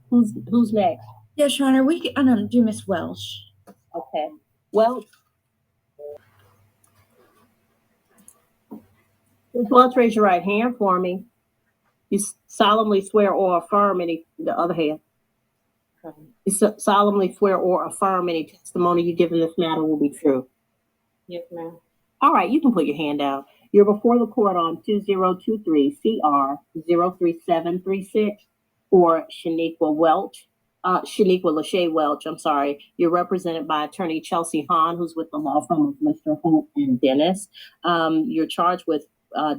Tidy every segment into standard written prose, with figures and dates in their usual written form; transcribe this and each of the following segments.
Who's next? Yes, Your Honor, we can do Miss Welsh. Okay. Well, Ms. Welch, raise your right hand for me. You solemnly swear or affirm the other hand. You solemnly swear or affirm any testimony you give in this matter will be true. Yes, ma'am. All right, you can put your hand down. You're before the court on 2023 CR 03736 or Shaniqua Lachey Welch, I'm sorry. You're represented by attorney Chelsea Hahn, who's with the law firm of Mr. Holt and Dennis. You're charged with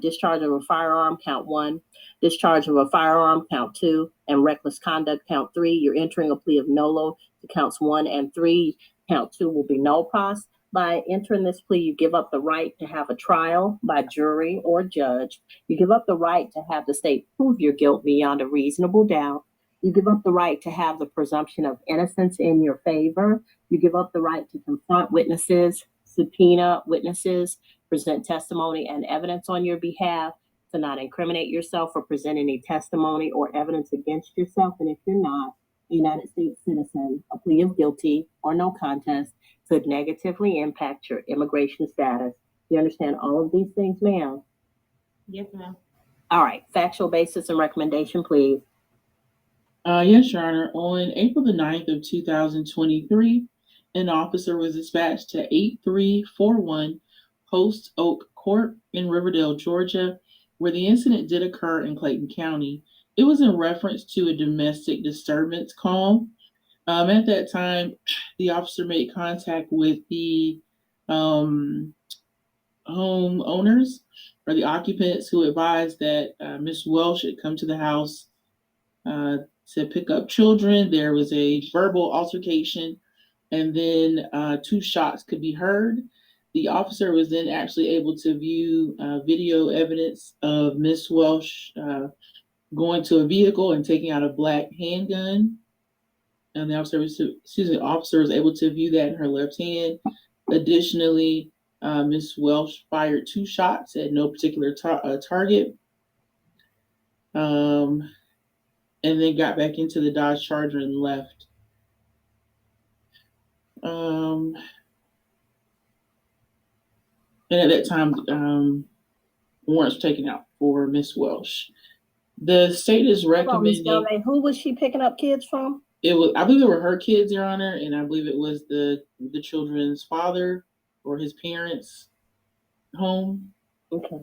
discharge of a firearm, count 1, discharge of a firearm, count 2, and reckless conduct, count 3. You're entering a plea of nolo to counts 1 and 3. Count 2 will be no pros. By entering this plea, you give up the right to have a trial by jury or judge. You give up the right to have the state prove your guilt beyond a reasonable doubt. You give up the right to have the presumption of innocence in your favor. You give up the right to confront witnesses, subpoena witnesses, present testimony and evidence on your behalf, to not incriminate yourself or present any testimony or evidence against yourself. And if you're not a United States citizen, a plea of guilty or no contest could negatively impact your immigration status. You understand all of these things, ma'am? Yes, ma'am. All right. Factual basis and recommendation, please. Yes, Your Honor. On April the 9th of 2023, an officer was dispatched to 8341 Post Oak Court in Riverdale, Georgia, where the incident did occur in Clayton County. It was in reference to a domestic disturbance call. At that time, the officer made contact with the homeowners or the occupants, who advised that Miss Welsh had come to the house to pick up children. There was a verbal altercation, and then 2 shots could be heard. The officer was then actually able to view video evidence of Miss Welsh going to a vehicle and taking out a black handgun. And the officer was able to view that in her left hand. Additionally, Miss Welsh fired 2 shots at no particular target, and then got back into the Dodge Charger and left. And at that time, warrants were taken out for Miss Welsh. The state is recommending. Who was she picking up kids from? It was, I believe, it were her kids, Your Honor, and I believe it was the children's father or his parents' home. Okay.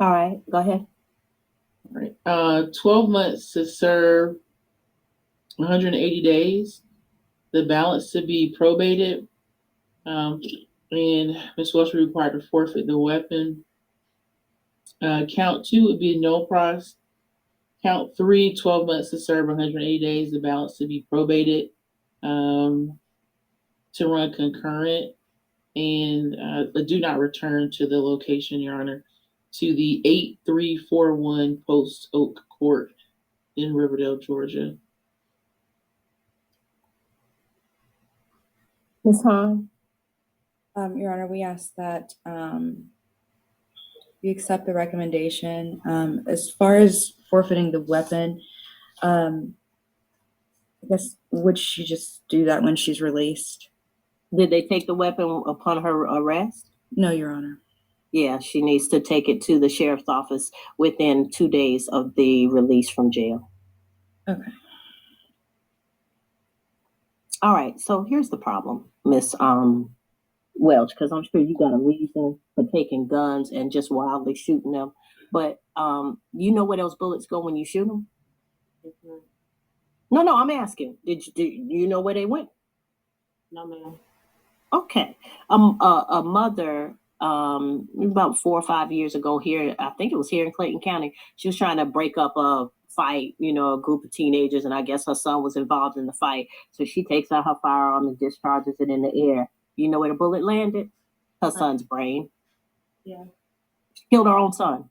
All right, go ahead. All right. 12 months to serve, 180 days. The balance to be probated, and Ms. Welsh was required to forfeit the weapon. Count 2 would be no pros. Count 3, 12 months to serve, 180 days. The balance to be probated, to run concurrent, and do not return to the location, Your Honor, to the 8341 Post Oak Court in Riverdale, Georgia. Ms. Hahn? Your Honor, we ask that we accept the recommendation. As far as forfeiting the weapon, I guess, would she just do that when she's released? Did they take the weapon upon her arrest? No, Your Honor. Yeah, she needs to take it to the sheriff's office within 2 days of the release from jail. Okay. All right, so here's the problem, Miss Welch, because I'm sure you got a reason for taking guns and just wildly shooting them. But you know where those bullets go when you shoot them? Mm-hmm. No, I'm asking. Do you know where they went? No, ma'am. Okay. A mother, about 4 or 5 years ago here, I think it was here in Clayton County, she was trying to break up a fight, a group of teenagers, and I guess her son was involved in the fight. So she takes out her firearm and discharges it in the air. You know where the bullet landed? Her son's brain. Yeah. She killed her own son.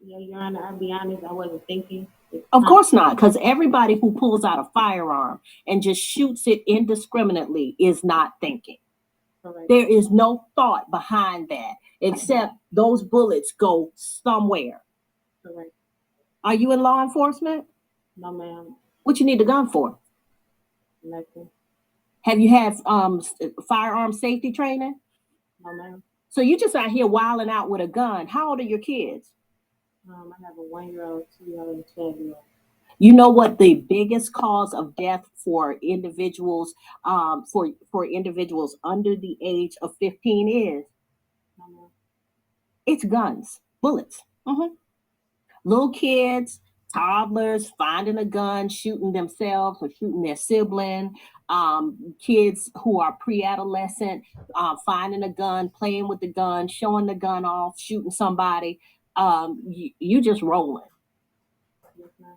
Yeah, Your Honor, I'll be honest, I wasn't thinking. Of course not, because everybody who pulls out a firearm and just shoots it indiscriminately is not thinking. Correct. There is no thought behind that, except those bullets go somewhere. Correct. Are you in law enforcement? No, ma'am. What you need the gun for? Nothing. Have you had firearm safety training? No, ma'am. So you just out here wilding out with a gun. How old are your kids? I have a 1-year-old, 2-year-old, and 12-year-old. You know what the biggest cause of death for individuals for individuals under the age of 15 is? No, ma'am. It's guns, bullets. Little kids, toddlers finding a gun, shooting themselves or shooting their sibling. Kids who are pre-adolescent, finding a gun, playing with the gun, showing the gun off, shooting somebody. You just rolling. Yes, ma'am.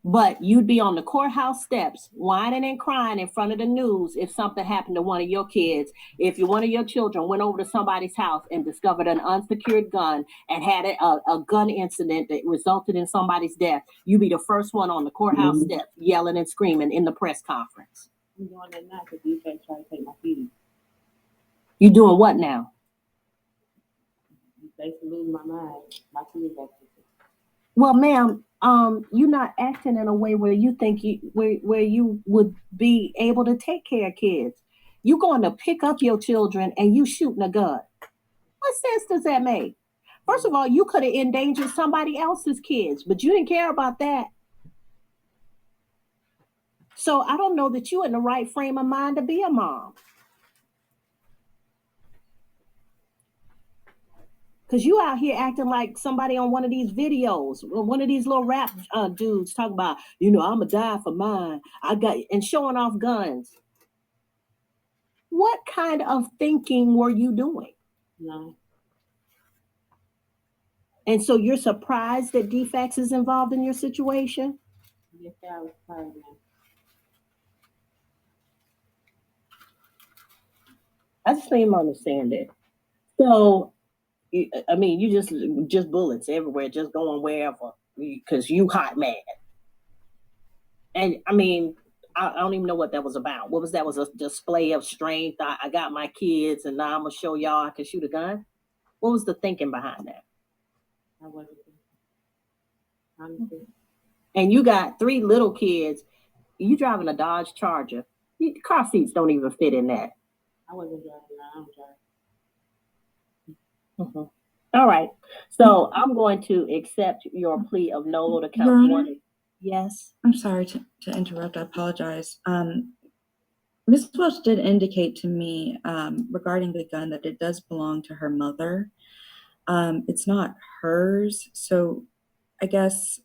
But you'd be on the courthouse steps, whining and crying in front of the news if something happened to one of your kids. If one of your children went over to somebody's house and discovered an unsecured gun and had a gun incident that resulted in somebody's death, you'd be the first one on the courthouse steps yelling and screaming in the press conference. I'm doing that now because these guys try to take my feet. You doing what now? You basically losing my mind. My kids are. Well, ma'am, you're not acting in a way where you think where you would be able to take care of kids. You going to pick up your children and you shooting a gun. What sense does that make? First of all, you could have endangered somebody else's kids, but you didn't care about that. So I don't know that you're in the right frame of mind to be a mom. Because you out here acting like somebody on one of these videos, one of these little rap dudes talking about, I'm going to die for mine. And showing off guns. What kind of thinking were you doing? No. And so you're surprised that DFAX is involved in your situation? Yes, I was surprised, ma'am. I just don't even understand it. So, I mean, you just bullets everywhere, just going wherever because you hot mad. And I mean, I don't even know what that was about. What was that? Was a display of strength? I got my kids, and now I'm gonna show y'all I can shoot a gun. What was the thinking behind that? I wasn't thinking. Honestly. And you got 3 little kids. You driving a Dodge Charger. Car seats don't even fit in that. I wasn't driving. I don't drive. All right. So I'm going to accept your plea of no load account Your Honor? 1. Yes. I'm sorry to interrupt. I apologize. Ms. Welch did indicate to me regarding the gun that it does belong to her mother. It's not hers, so I guess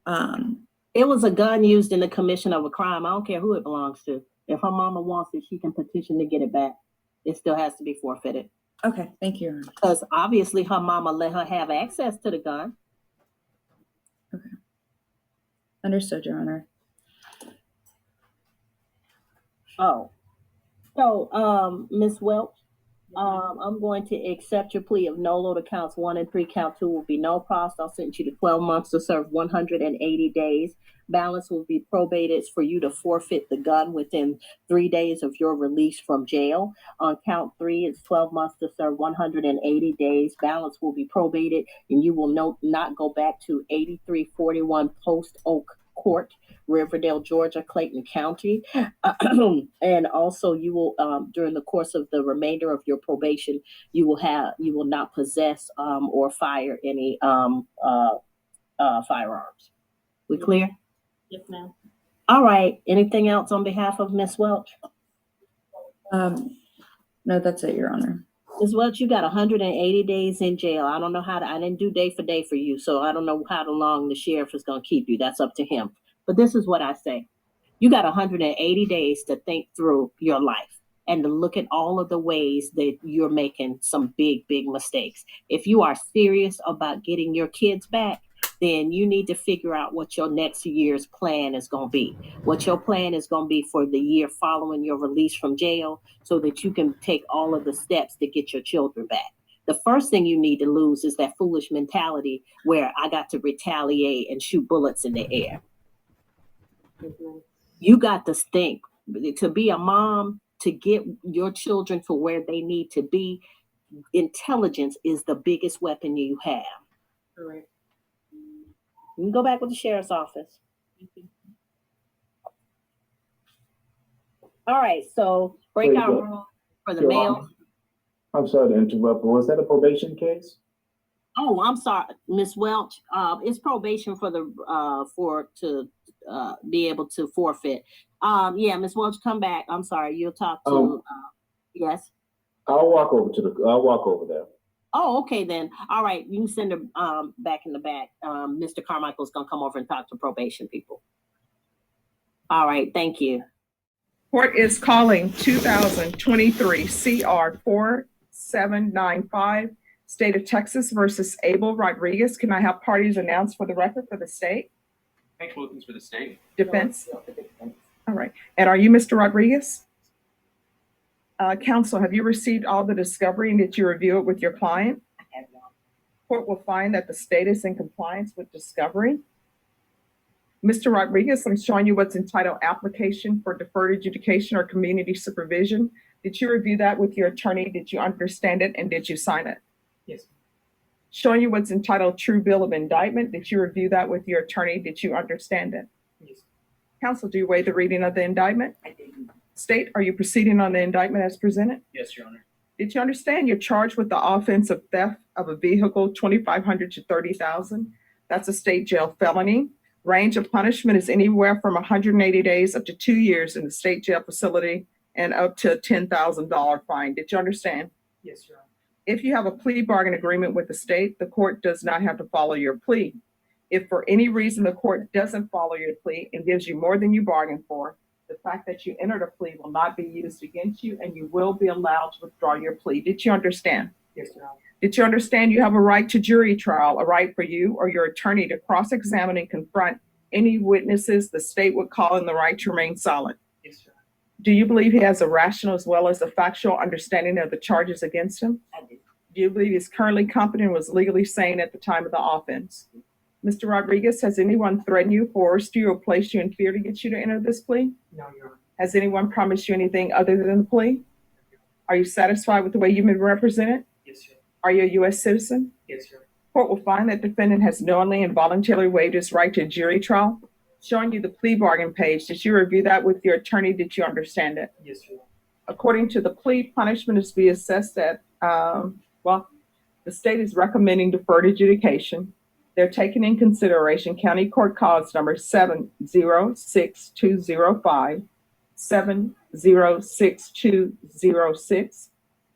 It was a gun used in the commission of a crime. I don't care who it belongs to. If her mama wants it, she can petition to get it back. It still has to be forfeited. okay, thank you, Your Honor. Because obviously her mama let her have access to the gun. Okay. Understood, Your Honor. Oh. So, Ms. Welch, I'm going to accept your plea of no load of counts 1 and 3. Count 2 will be no cost. I'll sentence you to 12 months to serve 180 days. Balance will be probated for you to forfeit the gun within 3 days of your release from jail. On count 3, it's 12 months to serve 180 days. Balance will be probated, and you will not go back to 8341 Post Oak Court, Riverdale, Georgia, Clayton County. And also you will, during the course of the remainder of your probation, you will not possess or fire any firearms. We clear? Yes, ma'am. All right. Anything else on behalf of Ms. Welch? No, that's it, Your Honor. Ms. Welch, you got 180 days in jail. I don't know I didn't do day for day for you, so I don't know how long the sheriff is going to keep you. That's up to him. But this is what I say. You got 180 days to think through your life and to look at all of the ways that you're making some big, big mistakes. If you are serious about getting your kids back, then you need to figure out what your next year's plan is going to be. What your plan is going to be for the year following your release from jail so that you can take all of the steps to get your children back. The first thing you need to lose is that foolish mentality where I got to retaliate and shoot bullets in the air. Yes, ma'am. You got to think to be a mom, to get your children to where they need to be. Intelligence is the biggest weapon you have. Correct. You can go back with the sheriff's office. All right, so breakout room for the male. I'm sorry to interrupt, but was that a probation case? Oh, I'm sorry, Miss Welch. It's probation for the be able to forfeit. Yeah, Miss Welch, come back. I'm sorry, you'll talk to. Yes. I'll walk over there. Oh, okay then. All right, you can send her back in the back. Mr. Carmichael's gonna come over and talk to probation people. All right, thank you. Court is calling 2023 CR 4795, State of Texas versus Abel Rodriguez. Can I have parties announced for the record for the state? Hank Wilkins for the state. Defense? All right. And are you Mr. Rodriguez? Counsel, have you received all the discovery and did you review it with your client? I have not. Court will find that the state is in compliance with discovery. Mr. Rodriguez, I'm showing you what's entitled Application for Deferred Adjudication or Community Supervision. Did you review that with your attorney? Did you understand it and did you sign it? Yes. Showing you what's entitled True Bill of Indictment. Did you review that with your attorney? Did you understand it? Yes. Counsel, do you waive the reading of the indictment? I didn't. State, are you proceeding on the indictment as presented? Yes, Your Honor. Did you understand you're charged with the offense of theft of a vehicle, $2,500 to $30,000? That's a state jail felony. Range of punishment is anywhere from 180 days up to 2 years in the state jail facility and up to a $10,000 fine. Did you understand? Yes, Your Honor. If you have a plea bargain agreement with the state, the court does not have to follow your plea. If for any reason the court doesn't follow your plea and gives you more than you bargained for, the fact that you entered a plea will not be used against you and you will be allowed to withdraw your plea. Did you understand? Yes, Your Honor. Did you understand you have a right to jury trial, a right for you or your attorney to cross-examine and confront any witnesses the state would call in the right to remain silent? Yes, Your Honor. Do you believe he has a rational as well as a factual understanding of the charges against him? I did. Do you believe he's currently competent and was legally sane at the time of the offense? Mr. Rodriguez, has anyone threatened you, coerced you, or placed you in fear to get you to enter this plea? No, Your Honor. Has anyone promised you anything other than the plea? Are you satisfied with the way you've been represented? Yes, Your Honor. Are you a U.S. citizen? Yes, Your Honor. Court will find that defendant has knowingly and voluntarily waived his right to a jury trial. Showing you the plea bargain page, did you review that with your attorney? Did you understand it? Yes, Your Honor. According to the plea, punishment is to be assessed at, the state is recommending deferred adjudication. They're taking in consideration County Court Cause number 706205, 706206.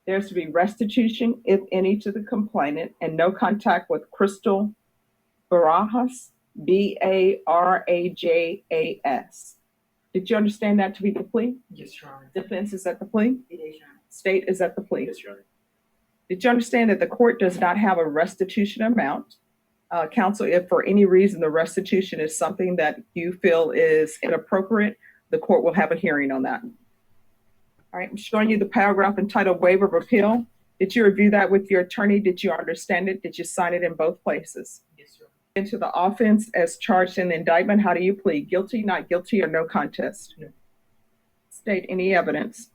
There's to be restitution, if any, to the complainant and no contact with Crystal Barajas, Barajas. Did you understand that to be the plea? Yes, Your Honor. Defense is at the plea? It is, Your Honor. State is at the plea. Yes, Your Honor. Did you understand that the court does not have a restitution amount? Counsel, if for any reason the restitution is something that you feel is inappropriate, the court will have a hearing on that. All right, I'm showing you the paragraph entitled Waiver of Appeal. Did you review that with your attorney? Did you understand it? Did you sign it in both places? Yes, Your Honor. Into the offense as charged in the indictment, how do you plead? Guilty, not guilty, or no contest? No. State any evidence.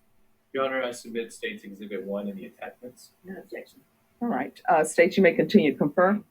Your Honor, I submit State's Exhibit 1 in the attachments. No objection. All right, state you may continue to confirm.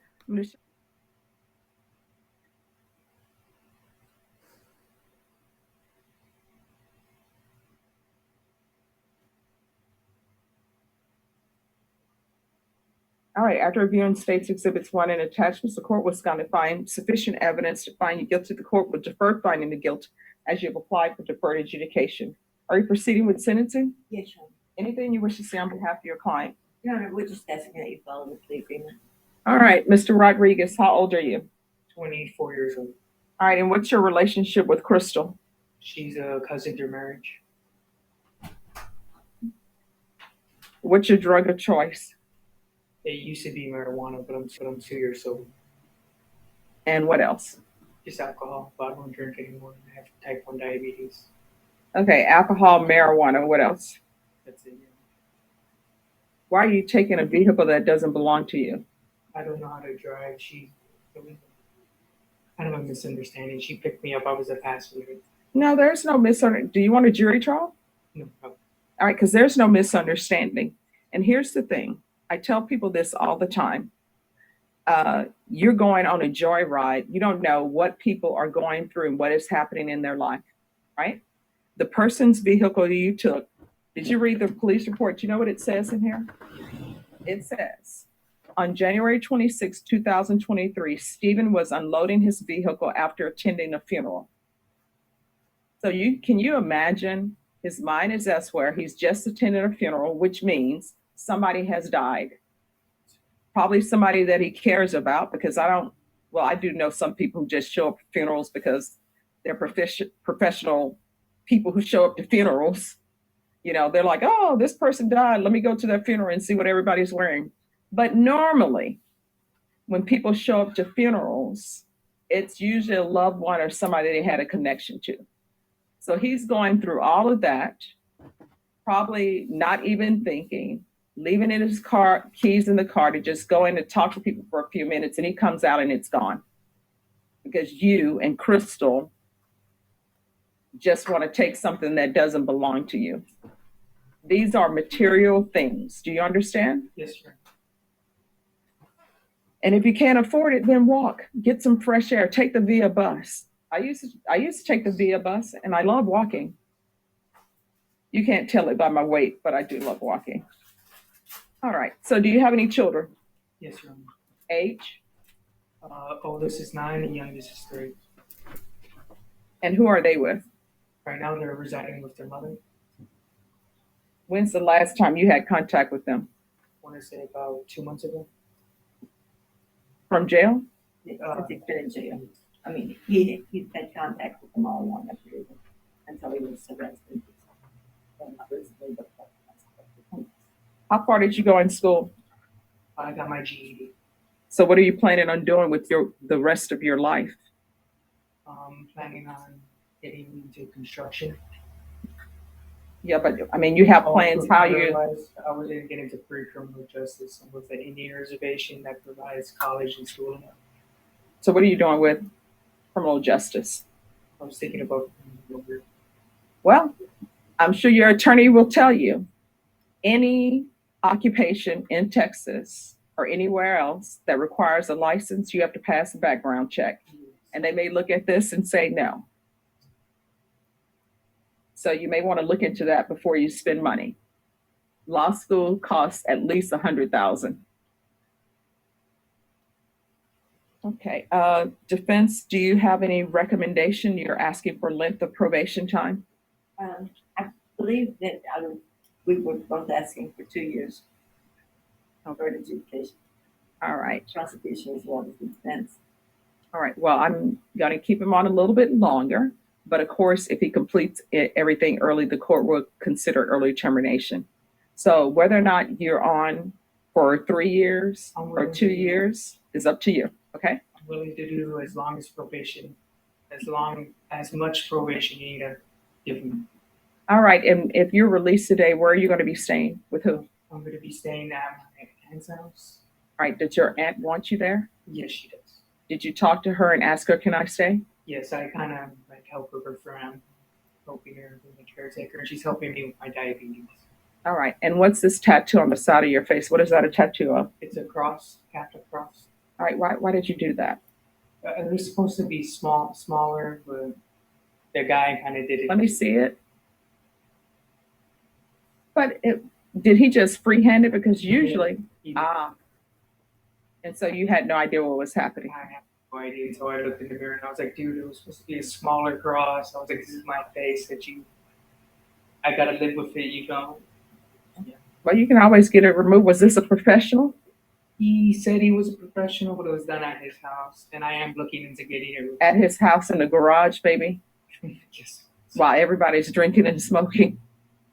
All right, after reviewing State's Exhibits 1 and attachments, the court was going to find sufficient evidence to find you guilty. The court will defer finding the guilt as you've applied for deferred adjudication. Are you proceeding with sentencing? Yes, Your Honor. Anything you wish to say on behalf of your client? Your Honor, we're just asking that you follow the plea agreement. All right, Mr. Rodriguez, how old are you? 24 years old. All right, and what's your relationship with Crystal? She's a cousin through marriage. What's your drug of choice? It used to be marijuana, but I'm 2 years sober. And what else? Just alcohol, but I don't drink anymore. I have type 1 diabetes. Okay, alcohol, marijuana, what else? That's it. Yeah. Why are you taking a vehicle that doesn't belong to you? I don't know how to drive. It was kind of a misunderstanding. She picked me up. I was a passenger. No, there's no misunderstanding. Do you want a jury trial? No. All right, because there's no misunderstanding. And here's the thing. I tell people this all the time. you're going on a joyride. You don't know what people are going through and what is happening in their life, right? The person's vehicle you took, did you read the police report? Do you know what it says in here? It says, on January 26, 2023, Stephen was unloading his vehicle after attending a funeral. So can you imagine, his mind is elsewhere. He's just attended a funeral, which means somebody has died. Probably somebody that he cares about, because I do know some people who just show up at funerals because they're professional people who show up to funerals. You know, they're like, oh, this person died. Let me go to their funeral and see what everybody's wearing. But normally, when people show up to funerals, it's usually a loved one or somebody they had a connection to. So he's going through all of that, probably not even thinking, leaving in his car, keys in the car to just go in and talk to people for a few minutes, and he comes out and it's gone. Because you and Crystal just want to take something that doesn't belong to you. These are material things. Do you understand? Yes, sir. And if you can't afford it, then walk. Get some fresh air. Take the Via bus. I used to take the Via bus, and I love walking. You can't tell it by my weight, but I do love walking. All right. So do you have any children? Yes, sir. Age? Oldest is 9, and youngest is 3. And who are they with? Right now, they're residing with their mother. When's the last time you had contact with them? I want to say about 2 months ago. From jail? Since he's been in jail. I mean, he's had contact with them all along that period until he was arrested. How far did you go in school? I got my GED. So what are you planning on doing with the rest of your life? Planning on getting into construction. Yeah, but I mean, you have plans how you. I was going to get into pre-criminal justice with the Indian reservation that provides college and schooling. So what are you doing with criminal justice? I was thinking about. Well, I'm sure your attorney will tell you any occupation in Texas or anywhere else that requires a license, you have to pass a background check. And they may look at this and say no. So you may want to look into that before you spend money. Law school costs at least $100,000. Okay, defense, do you have any recommendation? You're asking for length of probation time? I believe that we were both asking for 2 years for adjudication. All right. Prosecution as well as defense. All right, well, I'm going to keep him on a little bit longer, but of course, if he completes everything early, the court will consider early termination. So whether or not you're on for 3 years or 2 years is up to you, okay? I'm willing to do as long as probation, as much probation you need to give me. All right, and if you're released today, where are you going to be staying? With who? I'm going to be staying at my aunt's house. All right, does your aunt want you there? Yes, she does. Did you talk to her and ask her, can I stay? Yes, I kind of help her around, helping her being a caretaker, and she's helping me with my diabetes. All right, and what's this tattoo on the side of your face? What is that a tattoo of? It's a cross, Catholic cross. All right, why did you do that? It was supposed to be smaller, but the guy kind of did it. Let me see it. But did he just freehand it? Because usually, and so you had no idea what was happening. I have no idea. So I looked in the mirror and I was like, dude, it was supposed to be a smaller cross. I was like, this is my face I gotta live with it, you know. Yeah. Well, you can always get it removed. Was this a professional? He said he was a professional, but it was done at his house, and I am looking into getting it removed. At his house in the garage, baby? Yes. While everybody's drinking and smoking?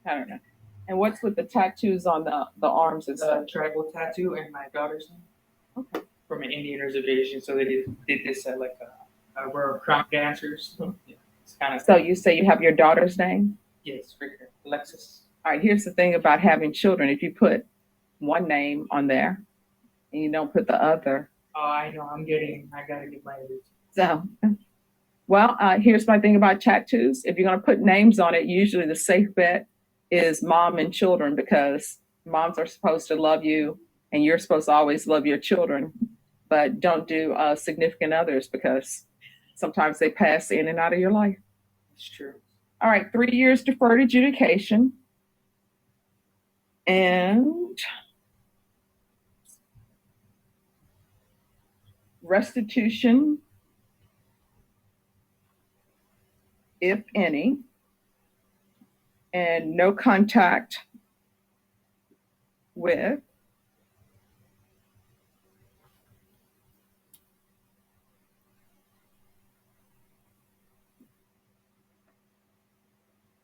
I don't know. And what's with the tattoos on the arms and It's stuff? a tribal tattoo and my daughter's name. Okay. From an Indian reservation, so they did this at we're crown dancers. Yeah, it's kind of. So you say you have your daughter's name? Yes, right here, Alexis. All right, here's the thing about having children. If you put one name on there and you don't put the other. Oh, I know. I gotta get my others. So, well, here's my thing about tattoos. If you're going to put names on it, usually the safe bet is mom and children, because moms are supposed to love you and you're supposed to always love your children. but don't do significant others because sometimes they pass in and out of your life. It's true. All right, 3 years deferred adjudication. And restitution, if any, and no contact with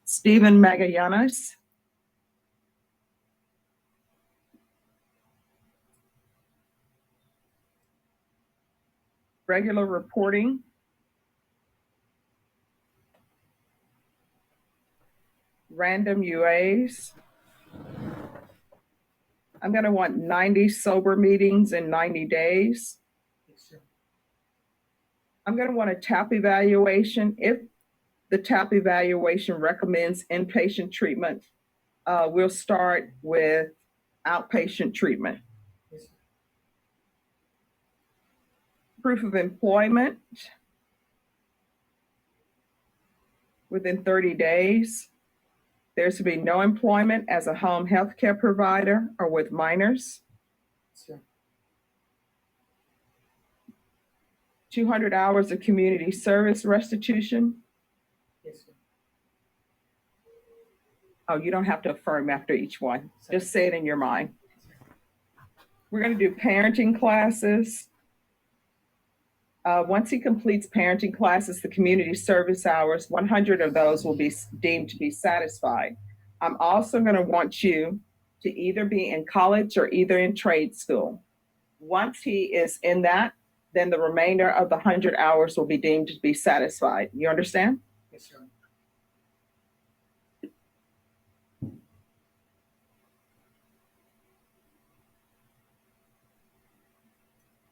Stephen Magallanes, regular reporting, random UAs. I'm going to want 90 sober meetings in 90 days. Yes, sir. I'm going to want a TAP evaluation. If the TAP evaluation recommends inpatient treatment, we'll start with outpatient treatment. Yes, sir. Proof of employment within 30 days. There's to be no employment as a home health care provider or with minors. Yes, sir. 200 hours of community service restitution. Yes, sir. Oh, you don't have to affirm after each one. Just say it in your mind. We're going to do parenting classes. Once he completes parenting classes, the community service hours, 100 of those will be deemed to be satisfied. I'm also going to want you to either be in college or either in trade school. Once he is in that, then the remainder of the 100 hours will be deemed to be satisfied. You understand? Yes, sir.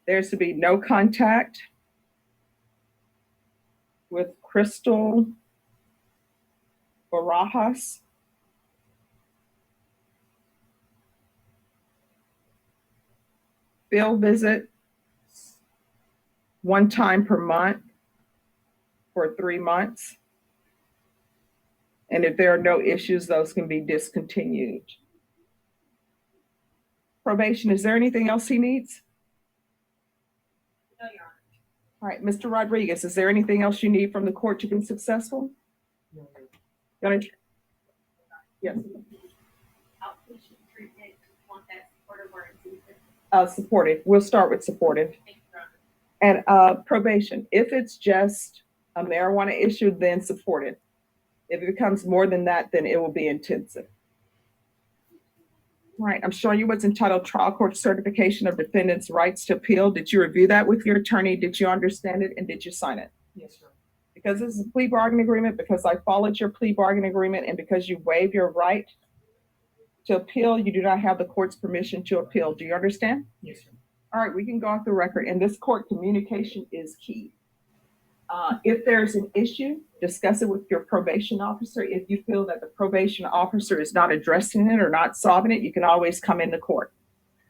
There's to be no contact with Crystal Barajas. Field visit one time per month for 3 months. And if there are no issues, those can be discontinued. Probation, is there anything else he needs? No, Your Honor. All right, Mr. Rodriguez, is there anything else you need from the court to be successful? No, Your Gonna- Yes, Outpatient treatment, want that supportive or inclusive? supportive. We'll start with supportive. Thank you, Your Honor. And probation, if it's just a marijuana issue, then supportive. If it becomes more than that, then it will be intensive. All right, I'm showing you what's entitled Trial Court Certification of Defendant's Rights to Appeal. Did you review that with your attorney? Did you understand it? And did you sign it? Yes, sir. Because this is a plea bargain agreement, because I followed your plea bargain agreement, and because you waive your right to appeal, you do not have the court's permission to appeal. Do you understand? Yes, sir. All right, we can go off the record. In this court, communication is key. If there's an issue, discuss it with your probation officer. If you feel that the probation officer is not addressing it or not solving it, you can always come into court.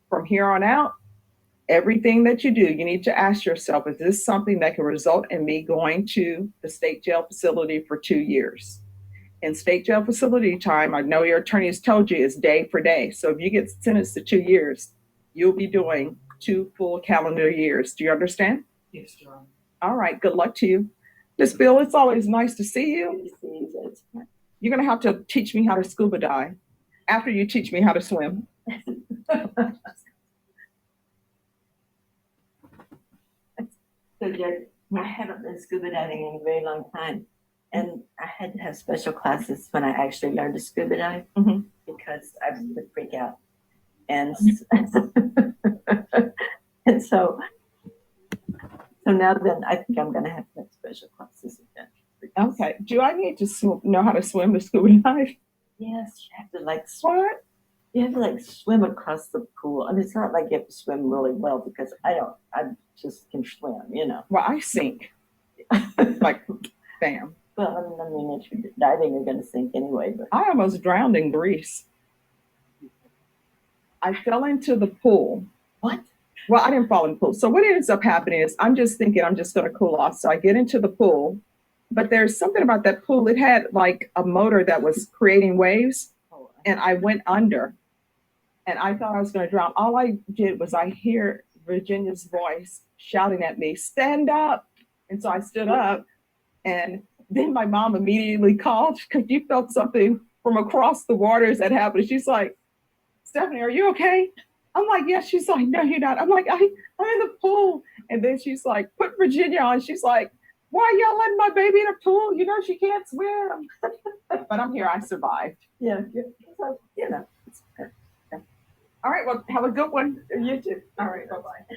From here on out, everything that you do, you need to ask yourself, is this something that can result in me going to the state jail facility for 2 years? In state jail facility time, I know your attorney has told you, is day for day. So if you get sentenced to 2 years, you'll be doing 2 full calendar years. Do you understand? Yes, Your Honor. All right, good luck to you. Miss Bill, it's always nice to see you. You're gonna have to teach me how to scuba dive after you teach me how to swim. So Judge, I haven't been scuba diving in a very long time. And I had to have special classes when I actually learned to scuba dive Mhm. because I would freak out. And and so now then I think I'm gonna have to have special classes again. Okay, do I need to know how to swim to scuba dive? Yes, you have to like swim. What? You have to like swim across the pool. I mean, it's not like you have to swim really well because I just can swim, you know. Well, I sink. Like, bam. Well, I mean, if you're diving, you're going to sink anyway. But I almost drowned in Greece. I fell into the pool. what? Well, I didn't fall in the pool. So what ends up happening is I'm just thinking I'm just going to cool off. So I get into the pool, but there's something about that pool. It had like a motor that was creating waves, and I went under, and I thought I was going to drown. All I did was I hear Virginia's voice shouting at me, "Stand up!" And so I stood up, and then my mom immediately called because she felt something from across the waters that happened. She's like, "Stephanie, are you okay?" I'm like, "Yes." She's like, "No, you're not." I'm like, I'm in the pool. And then she's like, "Put Virginia on." She's like, "Why y'all letting my baby in a pool? You know, she can't swim." But I'm here. I survived. Yeah. So, you know. All right. Well, have a good one. You too. All right. Bye-bye.